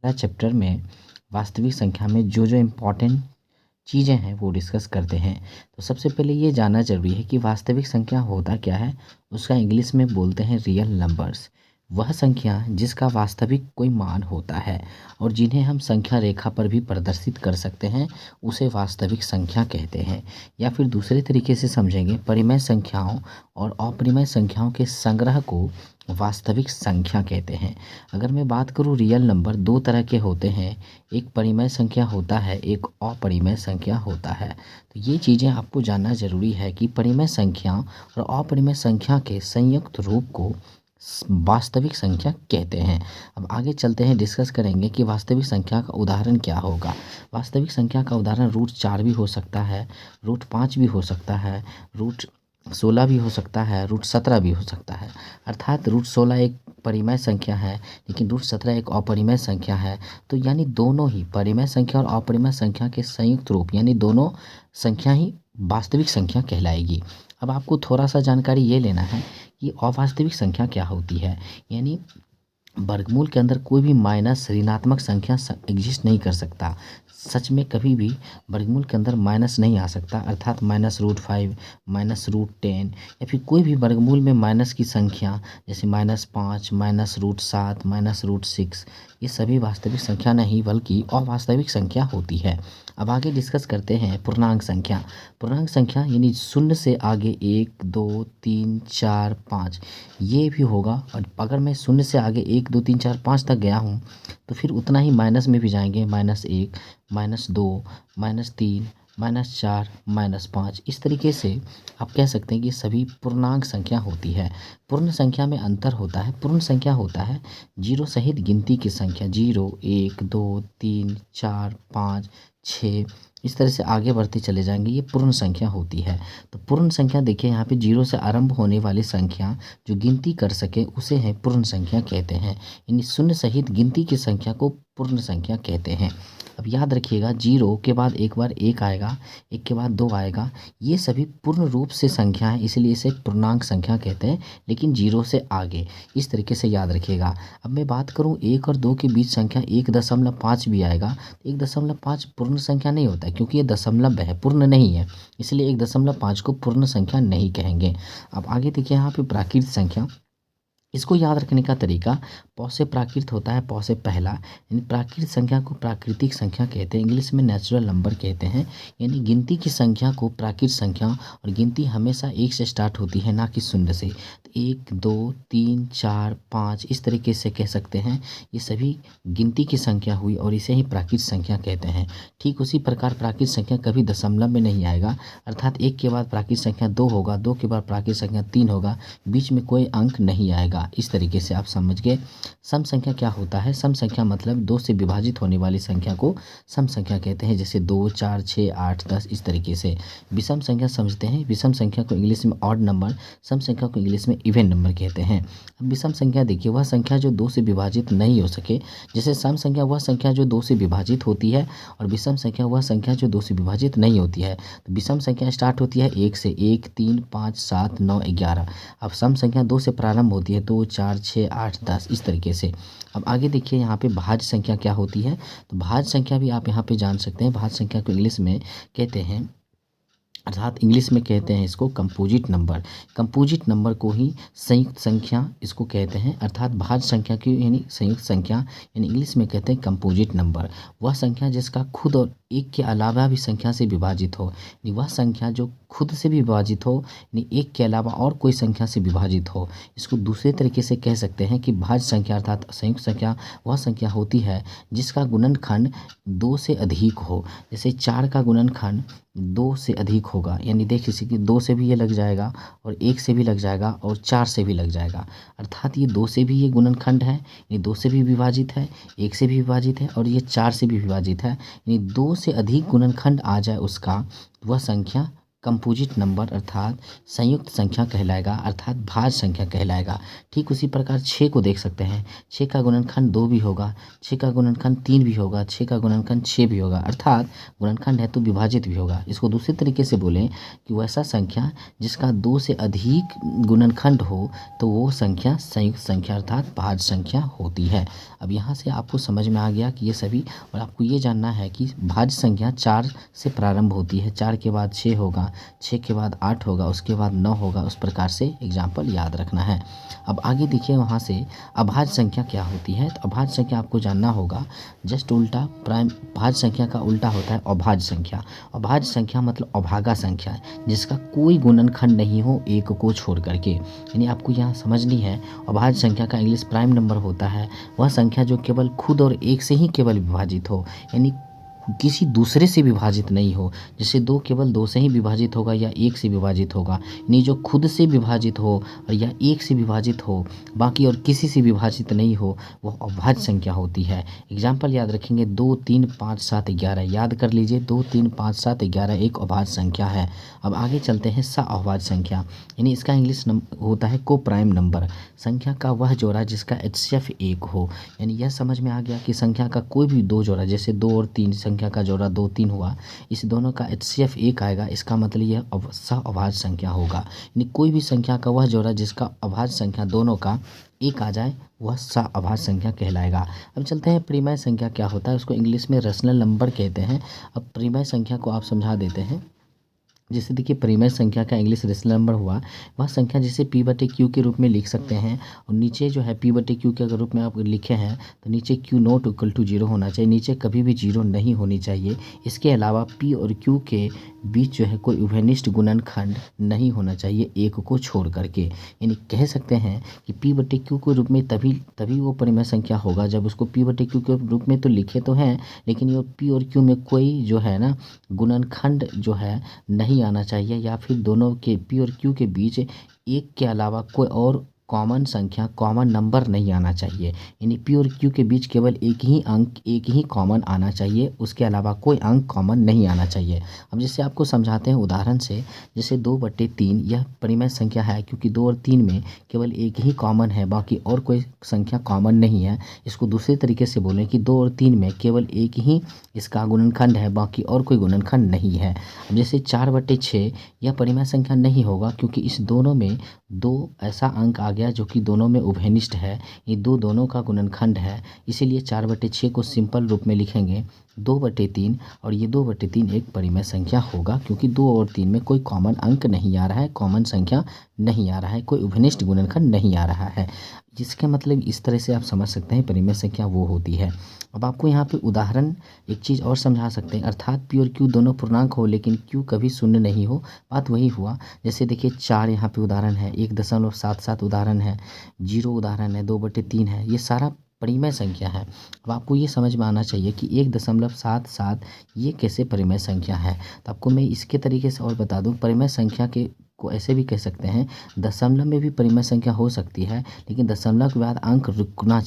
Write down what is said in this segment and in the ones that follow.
पहला चैप्टर में वास्तविक संख्या में जो इम्पोर्टेंट चीज़ें हैं वो डिस्कस करते हैं। तो सबसे पहले ये जानना ज़रूरी है कि वास्तविक संख्या होता क्या है। उसका इंग्लिश में बोलते हैं रियल नंबर्स। वह संख्या जिसका वास्तविक कोई मान होता है और जिन्हें हम संख्या रेखा पर भी प्रदर्शित कर सकते हैं, उसे वास्तविक संख्या कहते हैं। या फिर दूसरे तरीके से समझेंगे, परिमेय संख्याओं और अपरिमेय संख्याओं के संग्रह को वास्तविक संख्या कहते हैं। अगर मैं बात करूँ, रियल नंबर दो तरह के होते हैं, एक परिमेय संख्या होता है, एक अपरिमेय संख्या होता है। तो ये चीज़ें आपको जानना ज़रूरी है कि परिमेय संख्या और अपरिमेय संख्या के संयुक्त रूप को वास्तविक संख्या कहते हैं। अब आगे चलते हैं, डिस्कस करेंगे कि वास्तविक संख्या का उदाहरण क्या होगा। वास्तविक संख्या का उदाहरण √4 भी हो सकता है, √5 भी हो सकता है, √16 भी हो सकता है, √17 भी हो सकता है। अर्थात √16 एक परिमेय संख्या है, लेकिन √17 एक अपरिमेय संख्या है। तो यानी दोनों ही परिमेय संख्या और अपरिमेय संख्या के संयुक्त रूप यानी दोनों संख्या ही वास्तविक संख्या कहलाएगी। अब आपको थोड़ा सा जानकारी ये लेना है कि अवास्तविक संख्या क्या होती है। यानी वर्गमूल के अंदर कोई भी माइनस ऋणात्मक संख्या एग्जिस्ट नहीं कर सकता। सच में कभी भी वर्गमूल के अंदर माइनस नहीं आ सकता। अर्थात -√5, -√10 या फिर कोई भी वर्गमूल में माइनस की संख्या जैसे -5, -√7, -√6, ये सभी वास्तविक संख्या नहीं बल्कि अवास्तविक संख्या होती है। अब आगे डिस्कस करते हैं पूर्णांक संख्या। पूर्णांक संख्या यानी शून्य से आगे 1, 2, 3, 4, 5 ये भी होगा। और अगर मैं शून्य से आगे 1, 2, 3, 4, 5 तक गया हूँ तो फिर उतना ही माइनस में भी जाएंगे, -1, -2, -3, -4, -5। इस तरीके से आप कह सकते हैं कि सभी पूर्णांक संख्या होती है। पूर्ण संख्या में अंतर होता है। पूर्ण संख्या होता है जीरो सहित गिनती की संख्या, 0, 1, 2, 3, 4, 5, 6 इस तरह से आगे बढ़ते चले जाएंगे, ये पूर्ण संख्या होती है। तो पूर्ण संख्या देखिए, यहाँ पे 0 से आरंभ होने वाली संख्या जो गिनती कर सके उसे है पूर्ण संख्या कहते हैं। यानी शून्य सहित गिनती की संख्या को पूर्ण संख्या कहते हैं। अब याद रखिएगा, 0 के बाद एक बार 1 आएगा, 1 के बाद 2 आएगा, ये सभी पूर्ण रूप से संख्या है, इसलिए इसे पूर्णांक संख्या कहते हैं। लेकिन 0 से आगे, इस तरीके से याद रखिएगा। अब मैं बात करूं 1 और 2 के बीच संख्या 1.5 भी आएगा। 1.5 पूर्ण संख्या नहीं होता है, क्योंकि ये दशमलव है, पूर्ण नहीं है, इसलिए 1.5 को पूर्ण संख्या नहीं कहेंगे। अब आगे देखिए, यहाँ पे प्राकृत संख्या, इसको याद रखने का तरीका, प से प्राकृत होता है, प से पहला, यानी प्राकृत संख्या को प्राकृतिक संख्या कहते हैं, इंग्लिश में नेचुरल नंबर कहते हैं। यानी गिनती की संख्या को प्राकृत संख्या, और गिनती हमेशा 1 से स्टार्ट होती है, ना कि 0 से। तो 1, 2, 3, 4, 5 इस तरीके से कह सकते हैं, ये सभी गिनती की संख्या हुई और इसे ही प्राकृत संख्या कहते हैं। ठीक उसी प्रकार प्राकृत संख्या कभी दशमलव में नहीं आएगा। अर्थात 1 के बाद प्राकृत संख्या 2 होगा, 2 के बाद प्राकृत संख्या 3 होगा, बीच में कोई अंक नहीं आएगा। इस तरीके से आप समझ गए। सम संख्या क्या होता है। सम संख्या मतलब 2 से विभाजित होने वाली संख्या को सम संख्या कहते हैं, जैसे 2, 4, 6, 8, 10 इस तरीके से। विषम संख्या समझते हैं। विषम संख्या को इंग्लिश में ऑड नंबर, सम संख्या को इंग्लिश में इवन नंबर कहते हैं। अब विषम संख्या देखिए, वह संख्या जो 2 से विभाजित नहीं हो सके। जैसे सम संख्या वह संख्या जो 2 से विभाजित होती है, और विषम संख्या वह संख्या जो 2 से विभाजित नहीं होती है। तो विषम संख्या स्टार्ट होती है 1 से, 1, 3, 5, 7, 9, 11। अब सम संख्या 2 से प्रारंभ होती है, 2, 4, 6, 8, 10 इस तरीके से। अब आगे देखिए, यहाँ पे भाज्य संख्या क्या होती है। तो भाज्य संख्या भी आप यहाँ पे जान सकते हैं। भाज्य संख्या को इंग्लिश में कहते हैं, अर्थात इंग्लिश में कहते हैं इसको कंपोजिट नंबर। कंपोजिट नंबर को ही संयुक्त संख्या इसको कहते हैं। अर्थात भाज्य संख्या की यानी संयुक्त संख्या, यानी इंग्लिश में कहते हैं कंपोजिट नंबर। वह संख्या जिसका खुद और एक के अलावा भी संख्या से विभाजित हो, यानी वह संख्या जो खुद से भी विभाजित हो, यानी एक के अलावा और कोई संख्या से विभाजित हो। इसको दूसरे तरीके से कह सकते हैं कि भाज्य संख्या अर्थात संयुक्त संख्या वह संख्या होती है जिसका गुणनखंड 2 से अधिक हो। जैसे 4 का गुणनखंड 2 से अधिक होगा, यानी देख लीजिए कि 2 से भी ये लग जाएगा, और 1 से भी लग जाएगा, और 4 से भी लग जाएगा। अर्थात ये 2 से भी ये गुणनखंड है, ये 2 से भी विभाजित है, 1 से भी विभाजित है, और ये 4 से भी विभाजित है। यानी 2 से अधिक गुणनखंड आ जाए उसका, वह संख्या कंपोजिट नंबर अर्थात संयुक्त संख्या कहलाएगा, अर्थात भाज्य संख्या कहलाएगा। ठीक उसी प्रकार 6 को देख सकते हैं, 6 का गुणनखंड 2 भी होगा, 6 का गुणनखंड 3 भी होगा, 6 का गुणनखंड 6 भी होगा, अर्थात गुणनखंड है तो विभाजित भी होगा। इसको दूसरे तरीके से बोलें कि वैसा संख्या जिसका 2 से अधिक गुणनखंड हो तो वो संख्या संयुक्त संख्या अर्थात भाज्य संख्या होती है। अब यहाँ से आपको समझ में आ गया कि ये सभी, और आपको ये जानना है कि भाज्य संख्या 4 से प्रारंभ होती है, 4 के बाद 6 होगा, 6 के बाद 8 होगा, उसके बाद 9 होगा, उस प्रकार से एग्जाम्पल याद रखना है। अब आगे देखिए वहाँ से अभाज्य संख्या क्या होती है। तो अभाज्य संख्या आपको जानना होगा, जस्ट उल्टा प्राइम भाज्य संख्या का उल्टा होता है अभाज्य संख्या। अभाज्य संख्या मतलब अभागा संख्या जिसका कोई गुणनखंड नहीं हो एक को छोड़ करके, यानी आपको यहाँ समझनी है। अभाज्य संख्या का इंग्लिश प्राइम नंबर होता है वह संख्या जो केवल खुद और एक से ही केवल विभाजित हो, यानी किसी दूसरे से विभाजित नहीं हो। जैसे 2 केवल 2 से ही विभाजित होगा या 1 से विभाजित होगा, नहीं जो खुद से विभाजित हो और या 1 से विभाजित हो, बाकी और किसी से विभाजित नहीं हो, वह अभाज्य संख्या होती है। एग्जाम्पल याद रखेंगे 2, 3, 5, 7, 11 याद कर लीजिए। 2, 3, 5, 7, 11 एक अभाज्य संख्या है। अब आगे चलते हैं सअभाज्य संख्या, यानी इसका इंग्लिश होता है को प्राइम नंबर, संख्या का वह जोड़ा जिसका HCF 1 हो। यानी यह समझ में आ गया कि संख्या का कोई भी 2 जोड़ा, जैसे 2 और 3 संख्या का जोड़ा 2, 3 हुआ, इस दोनों का HCF 1 आएगा, इसका मतलब यह सअभाज्य संख्या होगा। यानी कोई भी संख्या का वह जोड़ा जिसका अभाज्य संख्या दोनों का 1 आ जाए वह सअभाज्य संख्या कहलाएगा। अब चलते हैं परिमेय संख्या क्या होता है, उसको इंग्लिश में रेशनल नंबर कहते हैं। अब परिमेय संख्या को आप समझा देते हैं। जैसे देखिए परिमेय संख्या का इंग्लिश रेशनल नंबर हुआ वह संख्या जिसे P/Q के रूप में लिख सकते हैं, और नीचे जो है P/Q के रूप में आप लिखे हैं तो नीचे Q ≠ 0 होना चाहिए, नीचे कभी भी 0 नहीं होनी चाहिए। इसके अलावा P और Q के बीच जो है कोई उभयनिष्ठ गुणनखंड नहीं होना चाहिए एक को छोड़ करके। यानी कह सकते हैं कि P/Q के रूप में तभी वो परिमेय संख्या होगा जब उसको P/Q के रूप में तो लिखे तो हैं, लेकिन ये P और Q में कोई जो है ना गुणनखंड जो है नहीं आना चाहिए, या फिर दोनों के P और Q के बीच एक के अलावा कोई और कॉमन संख्या कॉमन नंबर नहीं आना चाहिए। यानी P और Q के बीच केवल एक ही अंक एक ही कॉमन आना चाहिए, उसके अलावा कोई अंक कॉमन नहीं आना चाहिए। अब जैसे आपको समझाते हैं उदाहरण से, जैसे 2/3 यह परिमेय संख्या है क्योंकि 2 और 3 में केवल एक ही कॉमन है, बाकी और कोई संख्या कॉमन नहीं है। इसको दूसरे तरीके से बोलें कि 2 और 3 में केवल एक ही इसका गुणनखंड है, बाकी और कोई गुणनखंड नहीं है। अब जैसे 4/6 यह परिमेय संख्या नहीं होगा क्योंकि इस दोनों में 2 ऐसा अंक आ गया जो कि दोनों में उभयनिष्ठ है, ये दोनों का गुणनखंड है, इसीलिए 4/6 को सिंपल रूप में लिखेंगे 2/3, और ये 2/3 एक परिमेय संख्या होगा क्योंकि 2 और 3 में कोई कॉमन अंक नहीं आ रहा है, कॉमन संख्या नहीं आ रहा है, कोई उभयनिष्ठ गुणनखंड नहीं आ रहा है। जिसके मतलब इस तरह से आप समझ सकते हैं परिमेय संख्या वो होती है। अब आपको यहाँ पे उदाहरण एक चीज़ और समझा सकते हैं, अर्थात P और Q दोनों पूर्णांक हो लेकिन Q कभी शून्य नहीं हो। बात वही हुआ, जैसे देखिए 4 यहाँ पे उदाहरण है, 1.77 उदाहरण है, 0 उदाहरण है, 2/3 है, ये सारा परिमेय संख्या है। अब आपको ये समझ में आना चाहिए कि 1.77 ये कैसे परिमेय संख्या है। तो आपको मैं इसके तरीके से और बता दूं, परिमेय संख्या को ऐसे भी कह सकते हैं, दशमलव में भी परिमेय संख्या हो सकती है, लेकिन दशमलव के बाद अंक रुकना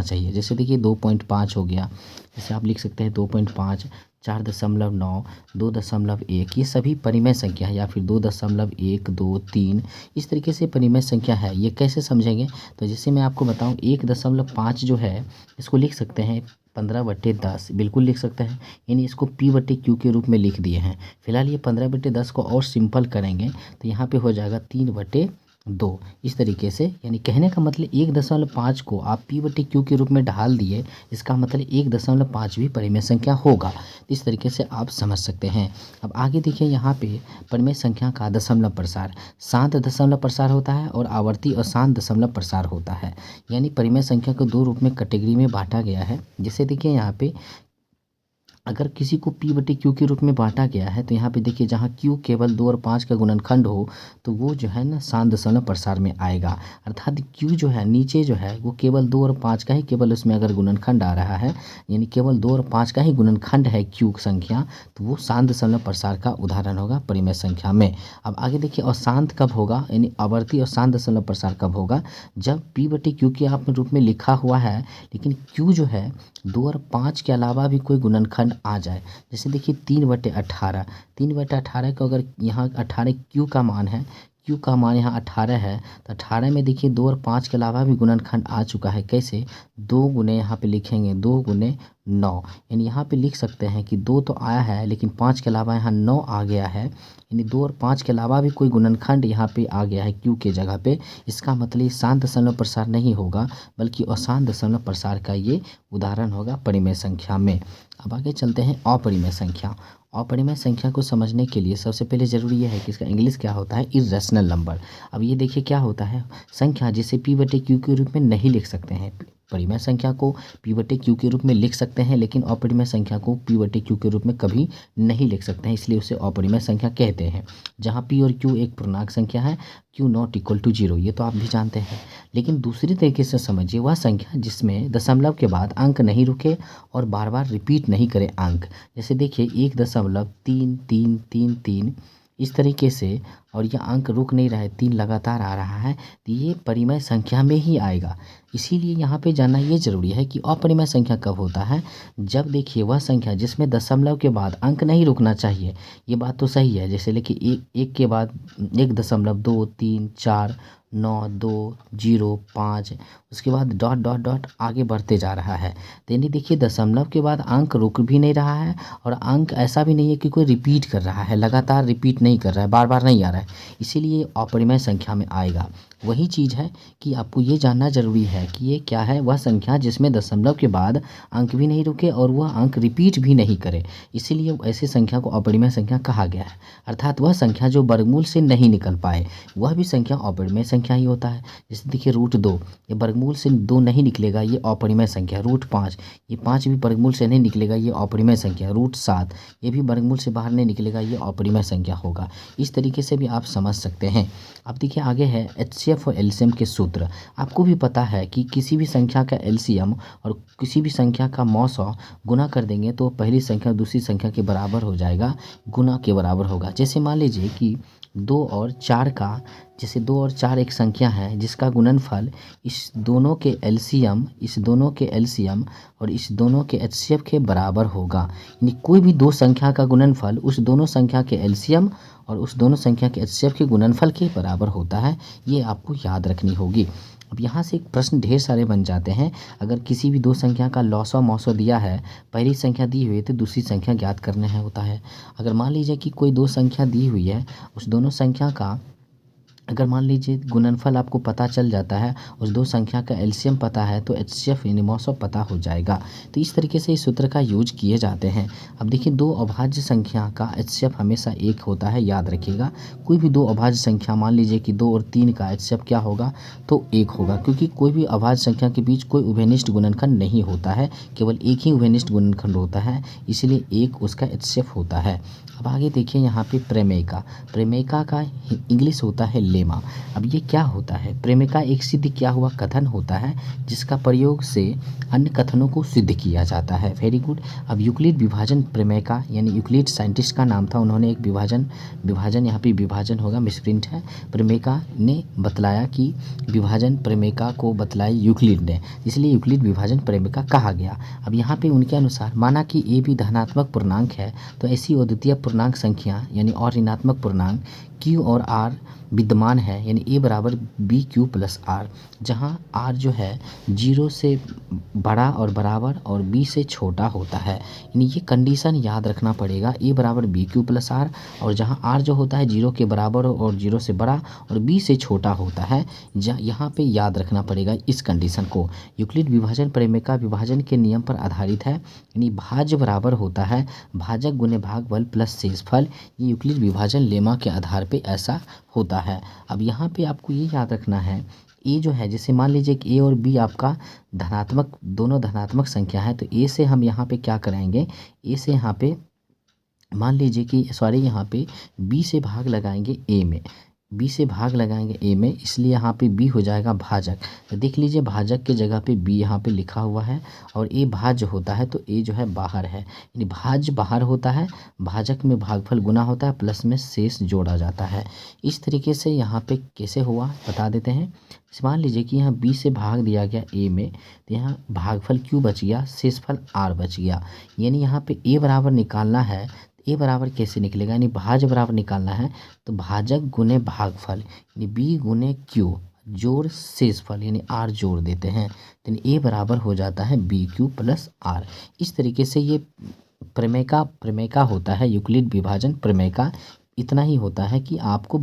चाहिए। जैसे देखिए 2.5 हो गया, जैसे आप लिख सकते हैं 2.5, 4.9, 2.1, ये सभी परिमेय संख्या है, या फिर 2.1, 2, 3 इस तरीके से परिमेय संख्या है। ये कैसे समझेंगे, तो जैसे मैं आपको बताऊं 1.5 जो है इसको लिख सकते हैं 15/10, बिल्कुल लिख सकते हैं, यानी इसको P/Q के रूप में लिख दिए हैं। फिलहाल ये 15/10 को और सिंपल करेंगे तो यहाँ पे हो जाएगा 3/2 इस तरीके से। यानी कहने का मतलब 1.5 को आप P/Q के रूप में ढाल दिए, इसका मतलब 1.5 भी परिमेय संख्या होगा। इस तरीके से आप समझ सकते हैं। अब आगे देखिए यहाँ पे परिमेय संख्या का दशमलव प्रसार, शांत दशमलव प्रसार होता है और आवर्ती और शांत दशमलव प्रसार होता है। यानी परिमेय संख्या को 2 रूप में कैटेगरी में बांटा गया है। जैसे देखिए यहाँ पे अगर किसी को P/Q के रूप में बांटा गया है तो यहाँ पे देखिए जहाँ Q केवल 2 और 5 का गुणनखंड हो तो वो जो है ना शांत दशमलव प्रसार में आएगा, अर्थात Q जो है नीचे जो है वो केवल 2 और 5 का ही केवल उसमें अगर गुणनखंड आ रहा है, यानी केवल 2 और 5 का ही गुणनखंड है Q संख्या, तो वो शांत दशमलव प्रसार का उदाहरण होगा परिमेय संख्या में। अब आगे देखिए अशांत कब होगा, यानी आवर्ती और शांत दशमलव प्रसार कब होगा, जब P/Q के आप रूप में लिखा हुआ है लेकिन Q जो है 2 और 5 के अलावा भी कोई गुणनखंड आ जाए। जैसे देखिए 3/18, 3/18 को अगर यहाँ 18 क्यू का मान है, क्यू का मान यहाँ 18 है, तो 18 में देखिए 2 और 5 के अलावा भी गुणनखंड आ चुका है। कैसे? 2 गुने यहाँ पे लिखेंगे 2 गुने 9, यानी यहाँ पे लिख सकते हैं कि 2 तो आया है लेकिन 5 के अलावा यहाँ 9 आ गया है, यानी 2 और 5 के अलावा भी कोई गुणनखंड यहाँ पे आ गया है क्यू के जगह पे। इसका मतलब ये शांत दशमलव प्रसार नहीं होगा बल्कि अशांत दशमलव प्रसार का ये उदाहरण होगा परिमेय संख्या में। अब आगे चलते हैं अपरिमेय संख्या। अपरिमेय संख्या को समझने के लिए सबसे पहले ज़रूरी यह है कि इसका इंग्लिश क्या होता है, इर्रेशनल नंबर। अब ये देखिए क्या होता है, संख्या जिसे p/q के रूप में नहीं लिख सकते हैं। परिमेय संख्या को p/q के रूप में लिख सकते हैं लेकिन अपरिमेय संख्या को p/q के रूप में कभी नहीं लिख सकते हैं, इसलिए उसे अपरिमेय संख्या कहते हैं। जहाँ p और q एक पूर्णांक संख्या है, q नॉट इक्वल टू 0, ये तो आप भी जानते हैं। लेकिन दूसरी तरीके से समझिए, वह संख्या जिसमें दशमलव के बाद अंक नहीं रुके और बार बार रिपीट नहीं करे अंक। जैसे देखिए 1.3333 इस तरीके से, और यह अंक रुक नहीं रहा है, 3 लगातार आ रहा है, तो ये परिमेय संख्या में ही आएगा। इसीलिए यहाँ पे जानना ये ज़रूरी है कि अपरिमेय संख्या कब होता है, जब देखिए वह संख्या जिसमें दशमलव के बाद अंक नहीं रुकना चाहिए। ये बात तो सही है, जैसे लेकिन एक के बाद 1.2 3 4 9 2 0 5, उसके बाद डॉट डॉट डॉट आगे बढ़ते जा रहा है। तो यानी देखिए दशमलव के बाद अंक रुक भी नहीं रहा है और अंक ऐसा भी नहीं है कि कोई रिपीट कर रहा है, लगातार रिपीट नहीं कर रहा है, बार बार नहीं आ रहा है, इसीलिए अपरिमेय संख्या में आएगा। वही चीज़ है कि आपको ये जानना ज़रूरी है कि ये क्या है, वह संख्या जिसमें दशमलव के बाद अंक भी नहीं रुके और वह अंक रिपीट भी नहीं करे, इसीलिए ऐसी संख्या को अपरिमेय संख्या कहा गया है। अर्थात वह संख्या जो वर्गमूल से नहीं निकल पाए, वह भी संख्या अपरिमेय संख्या ही होता है। जैसे देखिए √2, ये वर्गमूल से 2 नहीं निकलेगा, ये अपरिमेय संख्या। √5, ये 5 भी वर्गमूल से नहीं निकलेगा, ये अपरिमेय संख्या। √7, ये भी वर्गमूल से बाहर नहीं निकलेगा, ये अपरिमेय संख्या होगा। इस तरीके से भी आप समझ सकते हैं। अब देखिए आगे है HCF और LCM के सूत्र। आपको भी पता है कि किसी भी संख्या का LCM और किसी भी संख्या का मौसा गुना कर देंगे तो पहली संख्या दूसरी संख्या के बराबर हो जाएगा, गुना के बराबर होगा। जैसे मान लीजिए कि 2 और 4 का, जैसे 2 और 4 एक संख्या है जिसका गुणनफल इस दोनों के LCM, इस दोनों के LCM और इस दोनों के HCF के बराबर होगा। यानी कोई भी दो संख्या का गुणनफल उस दोनों संख्या के LCM और उस दोनों संख्या के HCF के गुणनफल के बराबर होता है, ये आपको याद रखनी होगी। अब यहाँ से एक प्रश्न ढेर सारे बन जाते हैं। अगर किसी भी दो संख्या का लॉसा मौसा दिया है, पहली संख्या दी हुई है तो दूसरी संख्या ज्ञात करना है होता है। अगर मान लीजिए कि कोई दो संख्या दी हुई है, उस दोनों संख्या का अगर मान लीजिए गुणनफल आपको पता चल जाता है, उस दो संख्या का LCM पता है, तो HCF यानी मौसा पता हो जाएगा। तो इस तरीके से इस सूत्र का यूज किए जाते हैं। अब देखिए दो अभाज्य संख्या का HCF हमेशा 1 होता है, याद रखिएगा। कोई भी दो अभाज्य संख्या, मान लीजिए कि 2 और 3 का HCF क्या होगा, तो 1 होगा, क्योंकि कोई भी अभाज्य संख्या के बीच कोई उभयनिष्ठ गुणनखंड नहीं होता है, केवल एक ही उभयनिष्ठ गुणनखंड होता है, इसलिए 1 उसका HCF होता है। अब आगे देखिए यहाँ पे प्रेमेयिका। प्रेमेयिका का इंग्लिश होता है लेमा। अब ये क्या होता है? प्रेमिका एक सिद्ध किया हुआ कथन होता है जिसका प्रयोग से अन्य कथनों को सिद्ध किया जाता है। Very good. अब यूक्लिड विभाजन प्रेमिका, यानी यूक्लिड साइंटिस्ट का नाम था, उन्होंने एक विभाजन यहाँ पे विभाजन होगा, मिसप्रिंट है। प्रेमिका ने बतलाया कि विभाजन प्रेमिका को बतलाई यूक्लिड ने, इसलिए यूक्लिड विभाजन प्रेमिका कहा गया। अब यहाँ पे उनके अनुसार माना कि ए भी धनात्मक पूर्णांक है, तो ऐसी अद्वितीय पूर्णांक संख्या यानी और ऋणात्मक पूर्णांक Q और R विद्यमान है, यानी A बराबर BQ प्लस R, जहाँ R जो है 0 से बड़ा और बराबर और B से छोटा होता है। यानी ये कंडीशन याद रखना पड़ेगा, A बराबर BQ प्लस R, और जहाँ R जो होता है 0 के बराबर और 0 से बड़ा और B से छोटा होता है, यहाँ पे याद रखना पड़ेगा इस कंडीशन को। यूक्लिड विभाजन प्रेमिका विभाजन के नियम पर आधारित है, यानी भाज्य बराबर होता है भाजक गुने भागफल प्लस शेषफल। ये यूक्लिड विभाजन लेमा के आधार पे ऐसा होता है। अब यहाँ पे आपको ये याद रखना है, ए जो है, जैसे मान लीजिए कि ए और बी आपका धनात्मक, दोनों धनात्मक संख्या है, तो ए से हम यहाँ पे क्या कराएंगे, ए से यहाँ पे मान लीजिए कि यहाँ पे बी से भाग लगाएंगे ए में, बी से भाग लगाएंगे ए में, इसलिए यहाँ पे बी हो जाएगा भाजक। तो देख लीजिए भाजक के जगह पे बी यहाँ पे लिखा हुआ है और ए भाज्य होता है तो ए जो है बाहर है, यानी भाज्य बाहर होता है, भाजक में भागफल गुना होता है, प्लस में शेष जोड़ा जाता है। इस तरीके से यहाँ पे कैसे हुआ बता देते हैं। मान लीजिए कि यहाँ बी से भाग दिया गया ए में, तो यहाँ भागफल क्यू बच गया, शेषफल आर बच गया। यानी यहाँ पे ए बराबर निकालना है, ए बराबर कैसे निकलेगा, यानी भाज्य बराबर निकालना है तो भाजक गुने भागफल यानी बी गुने क्यू जोड़ शेषफल यानी आर जोड़ देते हैं, तो ए बराबर हो जाता है बी क्यू प्लस आर। इस तरीके से ये प्रमेय का होता है, यूक्लिड विभाजन प्रमेय का इतना ही होता है कि आपको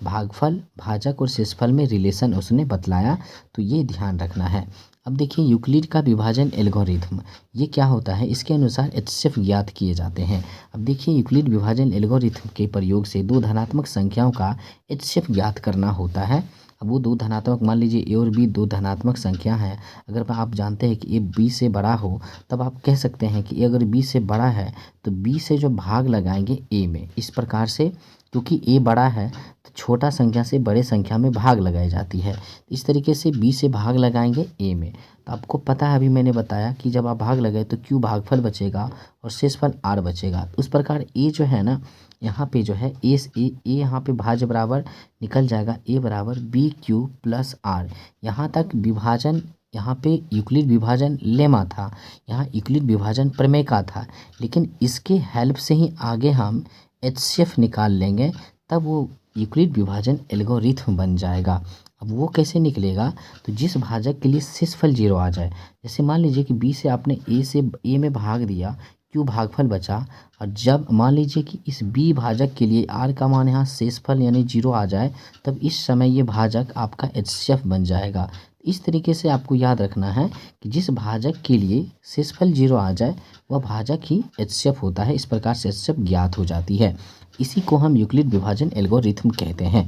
भागफल भाजक और शेषफल में रिलेशन उसने बतलाया, तो ये ध्यान रखना है। अब देखिए यूक्लिड का विभाजन एल्गोरिथम ये क्या होता है, इसके अनुसार एचसीएफ ज्ञात किए जाते हैं। अब देखिए यूक्लिड विभाजन एल्गोरिथम के प्रयोग से दो धनात्मक संख्याओं का एचसीएफ ज्ञात करना होता है। अब वो दो धनात्मक, मान लीजिए ए और बी दो धनात्मक संख्या है, अगर आप जानते हैं कि ए बी से बड़ा हो, तब आप कह सकते हैं कि अगर बी से बड़ा है तो बी से जो भाग लगाएंगे ए में, इस प्रकार से क्योंकि ए बड़ा है तो छोटा संख्या से बड़े संख्या में भाग लगाई जाती है। इस तरीके से बी से भाग लगाएंगे ए में, तो आपको पता है अभी मैंने बताया कि जब आप भाग लगाए तो क्यू भागफल बचेगा और शेषफल आर बचेगा। उस प्रकार ए जो है ना, यहाँ पे जो है ए यहाँ पे भाज्य बराबर निकल जाएगा, ए बराबर बी क्यू प्लस आर। यहाँ तक विभाजन, यहाँ पे यूक्लिड विभाजन लेमा था, यहाँ यूक्लिड विभाजन प्रमेय का था, लेकिन इसके हेल्प से ही आगे हम एचसीएफ निकाल लेंगे, तब वो यूक्लिड विभाजन एल्गोरिथम बन जाएगा। अब वो कैसे निकलेगा, तो जिस भाजक के लिए शेषफल 0 आ जाए, जैसे मान लीजिए कि बी से आपने ए में भाग दिया, क्यू भागफल बचा, और जब मान लीजिए कि इस बी भाजक के लिए आर का मान यहाँ शेषफल यानी 0 आ जाए, तब इस समय ये भाजक आपका एचसीएफ बन जाएगा। इस तरीके से आपको याद रखना है कि जिस भाजक के लिए शेषफल 0 आ जाए वह भाजक ही एचसीएफ होता है। इस प्रकार से एचसीएफ ज्ञात हो जाती है। इसी को हम यूक्लिड विभाजन एल्गोरिथम कहते हैं।